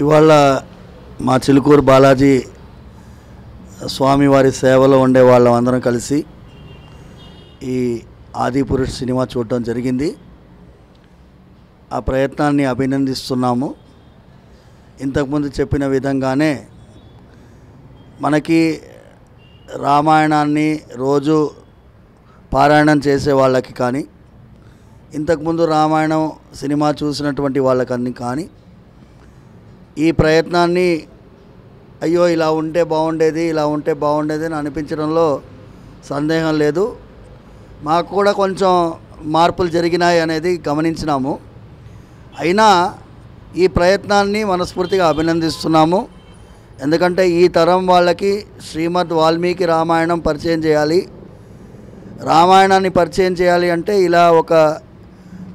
ఇవాళ మా చిలుకూరు బాలాజీ స్వామివారి సేవలో ఉండే వాళ్ళందరం కలిసి ఈ ఆదిపురుష్ సినిమా చూడటం జరిగింది. ఆ ప్రయత్నాన్ని అభినందిస్తున్నాము. ఇంతకుముందు చెప్పిన విధంగానే మనకి రామాయణాన్ని రోజు పారాయణం చేసే వాళ్ళకి కానీ, ఇంతకుముందు రామాయణం సినిమా చూసినటువంటి వాళ్ళకన్నీ కానీ ఈ ప్రయత్నాన్ని అయ్యో ఇలా ఉంటే బాగుండేది, ఇలా ఉంటే బాగుండేది అని అనిపించడంలో సందేహం లేదు. మాకు కూడా కొంచెం మార్పులు జరిగినాయి అనేది గమనించినాము. అయినా ఈ ప్రయత్నాన్ని మనస్ఫూర్తిగా అభినందిస్తున్నాము. ఎందుకంటే ఈ తరం వాళ్ళకి శ్రీమద్ వాల్మీకి రామాయణం పరిచయం చేయాలి. రామాయణాన్ని పరిచయం చేయాలి అంటే ఇలా ఒక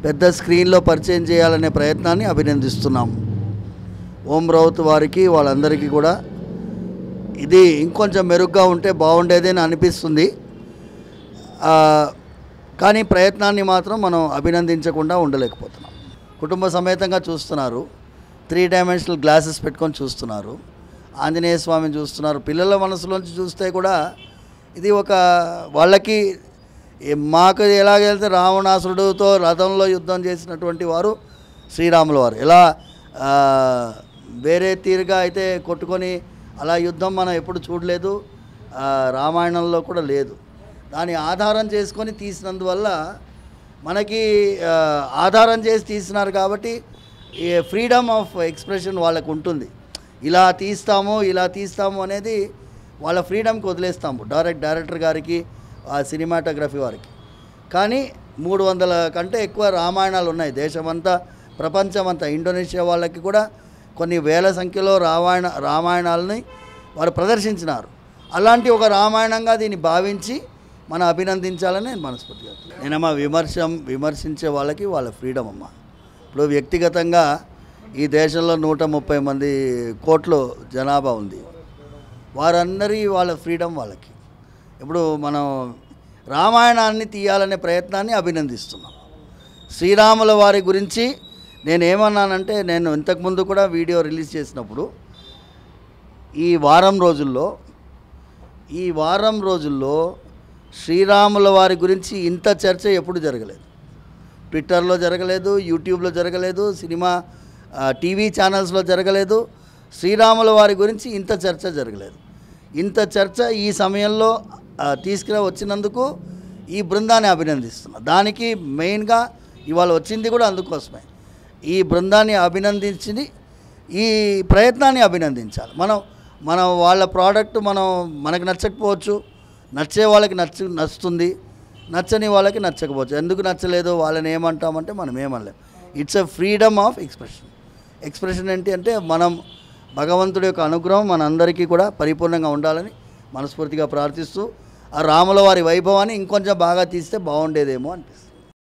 పెద్ద స్క్రీన్లో పరిచయం చేయాలనే ప్రయత్నాన్ని అభినందిస్తున్నాము. ఓం రౌత్ వారికి వాళ్ళందరికీ కూడా ఇది ఇంకొంచెం మెరుగ్గా ఉంటే బాగుండేది అని అనిపిస్తుంది. కానీ ప్రయత్నాన్ని మాత్రం మనం అభినందించకుండా ఉండలేకపోతున్నాం. కుటుంబ సమేతంగా చూస్తున్నారు, 3 డైమెన్షనల్ గ్లాసెస్ పెట్టుకొని చూస్తున్నారు, ఆంజనేయ స్వామిని చూస్తున్నారు. పిల్లల మనసులోంచి చూస్తే కూడా ఇది ఒక వాళ్ళకి మాకు ఎలాగైతే రావణాసురుడితో రథంలో యుద్ధం చేసినటువంటి వారు శ్రీరాముల వారు, ఎలా వేరే తీరుగా అయితే కొట్టుకొని అలా యుద్ధం మనం ఎప్పుడు చూడలేదు, రామాయణంలో కూడా లేదు. దాన్ని ఆధారం చేసుకొని తీసినందువల్ల మనకి ఆధారం చేసి తీసినారు కాబట్టి ఈ ఫ్రీడమ్ ఆఫ్ ఎక్స్ప్రెషన్ వాళ్ళకు ఉంటుంది. ఇలా తీస్తాము అనేది వాళ్ళ ఫ్రీడమ్కి వదిలేస్తాము డైరెక్టర్ గారికి, సినిమాటోగ్రఫీ వారికి. కానీ 300 కంటే ఎక్కువ రామాయణాలు ఉన్నాయి దేశమంతా, ప్రపంచమంతా. ఇండోనేషియా వాళ్ళకి కూడా కొన్ని వేల సంఖ్యలో రామాయణాలని వారు ప్రదర్శించినారు. అలాంటి ఒక రామాయణంగా దీన్ని భావించి మనం అభినందించాలని నేను మనస్ఫూర్తిగా. నేనమ్మా విమర్శించే వాళ్ళకి వాళ్ళ ఫ్రీడమ్ అమ్మ. ఇప్పుడు వ్యక్తిగతంగా ఈ దేశంలో 130 కోట్ల జనాభా ఉంది. వారందరి వాళ్ళ ఫ్రీడమ్ వాళ్ళకి. ఇప్పుడు మనం రామాయణాన్ని తీయాలనే ప్రయత్నాన్ని అభినందిస్తున్నాం. శ్రీరాముల వారి గురించి నేనేమన్నానంటే, నేను ఇంతకుముందు కూడా వీడియో రిలీజ్ చేసినప్పుడు ఈ వారం రోజుల్లో శ్రీరాముల వారి గురించి ఇంత చర్చ ఎప్పుడు జరగలేదు. ట్విట్టర్లో జరగలేదు, యూట్యూబ్లో జరగలేదు, సినిమా టీవీ ఛానల్స్లో జరగలేదు. శ్రీరాముల వారి గురించి ఇంత చర్చ జరగలేదు. ఇంత చర్చ ఈ సమయంలో వచ్చినందుకు ఈ బృందాన్ని అభినందిస్తున్నా. దానికి మెయిన్గా ఇవాళ వచ్చింది కూడా అందుకోసమే. ఈ బృందాన్ని అభినందించి ఈ ప్రయత్నాన్ని అభినందించాలి. మనం వాళ్ళ ప్రోడక్ట్ మనకు నచ్చకపోవచ్చు, నచ్చే వాళ్ళకి నచ్చుతుంది, నచ్చని వాళ్ళకి నచ్చకపోవచ్చు. ఎందుకు నచ్చలేదు వాళ్ళని ఏమంటామంటే మనం ఏమనలేం. It's a freedom of expression ఏంటి అంటే మనం భగవంతుడి యొక్క అనుగ్రహం మనందరికీ కూడా పరిపూర్ణంగా ఉండాలని మనస్ఫూర్తిగా ప్రార్థిస్తూ ఆ రాముల వారి వైభవాన్ని ఇంకొంచెం బాగా తీస్తే బాగుండేదేమో అనిపిస్తుంది.